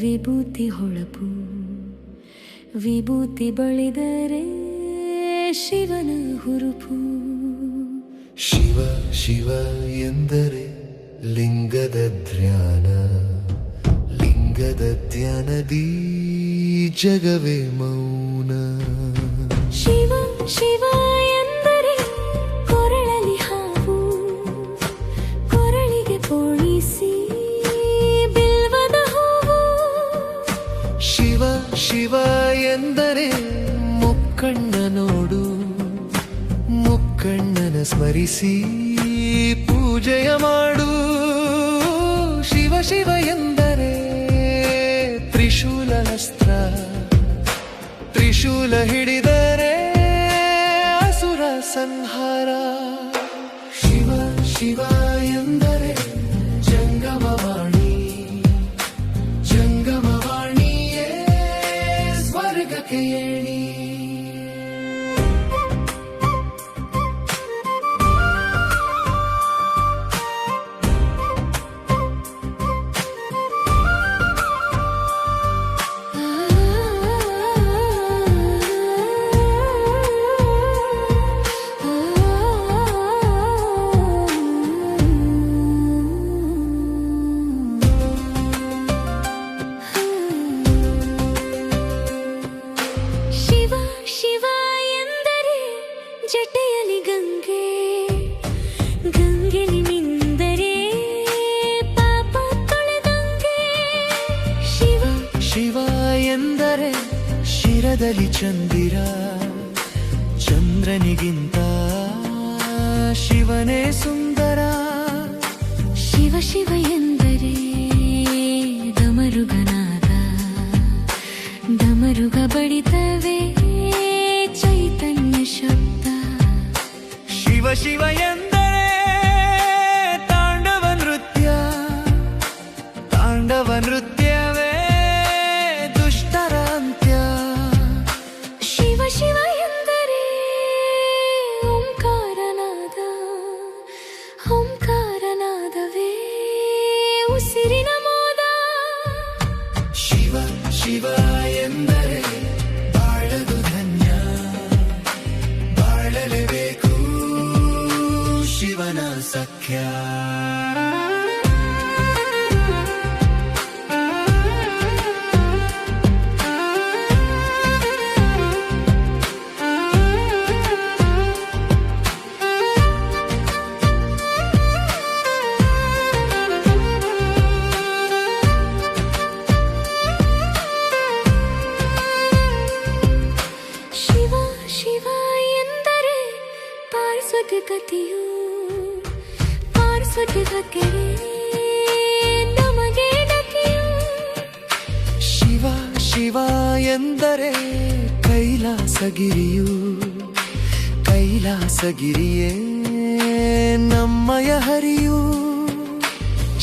ವಿಭೂತಿ ಹೊಳಪು ವಿಭೂತಿ ಬಳಿದರೆ ಶಿವನ ಹುರುಪು. ಶಿವ ಶಿವ ಎಂದರೆ ಲಿಂಗದ ಧ್ಯಾನ, ಲಿಂಗದ ಧ್ಯಾನದಿ ಜಗವೇ ಮೌನ. ಶಿವ ಶಿವ ಎಂದರೆ ಕೊರಳಲಿ ಹಾವು, ಕೊರಳಿಗೆ ಪೋಣಿಸಿ ಬಿಲ್ವದ ಹೂವು. ಶಿವ ಶಿವ ಎಂದರೆ ಮುಕ್ಕಣ್ಣ ನೋಡು, ಮುಕ್ಕಣ್ಣನ ಸ್ಮರಿಸಿ ಪೂಜೆಯ ಮಾಡು. ಶಿವ ಶಿವ ಎಂದರೆ ತ್ರಿಶೂಲ ಅಸ್ತ್ರ, ತ್ರಿಶೂಲ ಹಿಡಿದರೆ ಅಸುರ ಸಂಹಾರ. ಶಿವ ಶಿವ ಎಂದರೆ ಜಂಗಮವಾಣಿ, ಜಂಗಮವಾಣಿಯೇ ಸ್ವರ್ಗಕ್ಕೆ ಏಣಿ. ಜಟೆಯಲಿ ಗಂಗೆ, ಗಂಗೆಲಿ ಮಿಂದರೆ ಪಾಪ ತೊಳೆದಂಗೆ. ಶಿವ ಶಿವ ಎಂದರೆ ಶಿರದಲ್ಲಿ ಚಂದಿರ, ಚಂದ್ರನಿಗಿಂತ ಶಿವನೇ ಸುಂದರ. ಶಿವ ಶಿವ ಎಂದರೆ ಡಮರುಗನಾದ, ಡಮರುಗ ಬಡಿತವೇ ಚೈತನ್ಯ ಶಬ್ದ. ಶಿವ ಶಿವ ಎಂದರೆ ತಾಂಡವ ನೃತ್ಯ, ತಾಂಡವ ನೃತ್ಯವೇ ದುಷ್ಟರ ಅಂತ್ಯ. ಶಿವ ಶಿವ ಎಂದರೆ ಓಂಕಾರನಾದ, ಓಂಕಾರನಾದವೇ ಉಸಿರಿನ ಮೋದ. ಶಿವ ಶಿವ ಎಂದರೆ ಬಾಳದು ಧನ್ಯ, ಬಾಳಲೇಬೇಕು ಶಿವನ ಸಖ್ಯ. ಶಿವ ಶಿವ ಎಂದರೆ ಪಾರ್ಶ್ವದ ಗತಿಯು, ಪಾರ್ಶ್ವದ ಗತಿಯೇ ನಮಗೆ ಡಕೆಯು. ಶಿವ ಶಿವ ಎಂದರೆ ಕೈಲಾಸಗಿರಿಯು, ಕೈಲಾಸಗಿರಿಯೇ ನಮ್ಮಯ ಹರಿಯು.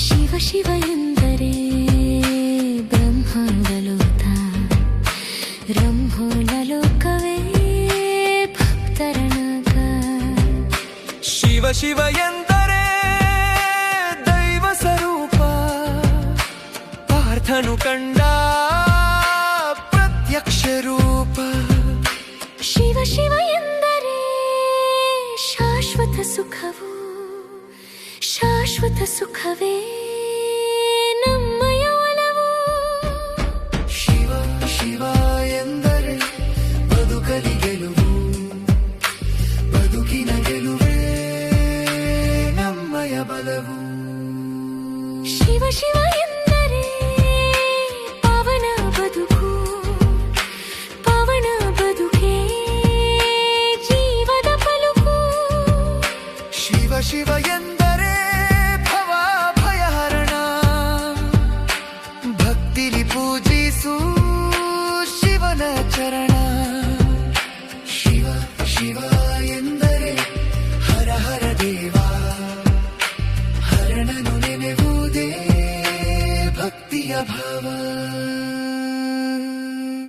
ಶಿವ ಶಿವ ಎಂದರೆ ಬ್ರಹ್ಮಾಂಡಲೋಕ, ಬ್ರಹ್ಮೋಲೋಕವೇ ಭಕ್ತರನಾಗ. ಶಿವ ಶಿವ ಎಂದರೆ ದೈವ ಸ್ವರೂಪ, ಪಾರ್ಥನು ಕಂಡ ಪ್ರತ್ಯಕ್ಷ ರೂಪ. ಶಿವ ಶಿವ ಎಂದರೆ ಶಾಶ್ವತ ಸುಖವು, ಶಾಶ್ವತ ಸುಖವೇ